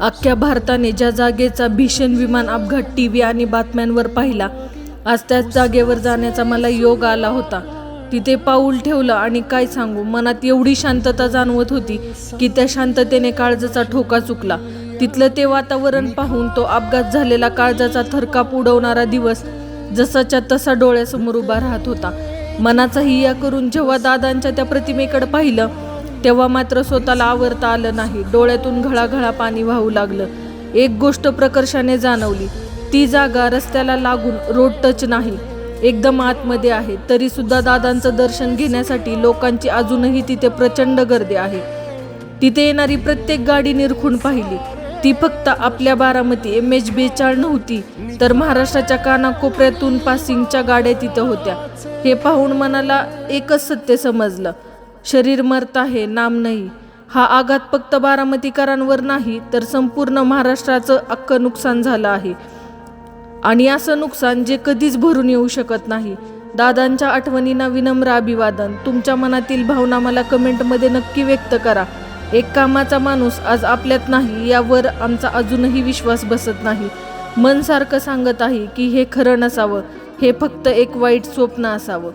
अख्ख्या भारताने ज्या जागेचा भीषण विमान अपघात टीव्ही आणि बातम्यांवर पाहिला, आज त्याच जागेवर जाण्याचा मला योग आला होता. तिथे पाऊल ठेवलं आणि काय सांगू, मनात एवढी शांतता जाणवत होती की त्या शांततेने काळजाचा ठोका चुकला. तिथलं ते वातावरण पाहून तो अपघात झालेला काळजाचा थरकाप उडवणारा दिवस जसाच्या तसा डोळ्यासमोर उभा राहत होता. मनाचा हिया करून जेव्हा दादांच्या त्या प्रतिमेकडे पाहिलं, तेव्हा मात्र स्वतःला आवरता आलं नाही. डोळ्यातून घळाघळा पाणी वाहू लागलं. एक गोष्ट प्रकर्षाने जाणवली, ती जागा रस्त्याला लागून रोड टच नाही, एकदम आतमध्ये आहे. तरी सुद्धा दादांचं दर्शन घेण्यासाठी लोकांची अजूनही तिथे प्रचंड गर्दी आहे. तिथे येणारी प्रत्येक गाडी निरखून पाहिली. ती फक्त आपल्या बारामती MH42 नव्हती, तर महाराष्ट्राच्या कानाकोपऱ्यातून पासिंगच्या गाड्या तिथं होत्या. हे पाहून मनाला एकच सत्य समजलं, शरीर मरत आहे, नाम नाही. हा आघात फक्त बारामतीकरांवर नाही, तर संपूर्ण महाराष्ट्राचं अख्खं नुकसान झालं आहे. आणि असं नुकसान जे कधीच भरून येऊ शकत नाही. दादांच्या आठवणींना विनम्र अभिवादन. तुमच्या मनातील भावना मला कमेंटमध्ये नक्की व्यक्त करा. एक कामाचा माणूस आज आपल्यात नाही, यावर आमचा अजूनही विश्वास बसत नाही. मन सारखं सांगत आहे की हे खरं नसावं, हे फक्त एक वाईट स्वप्न असावं.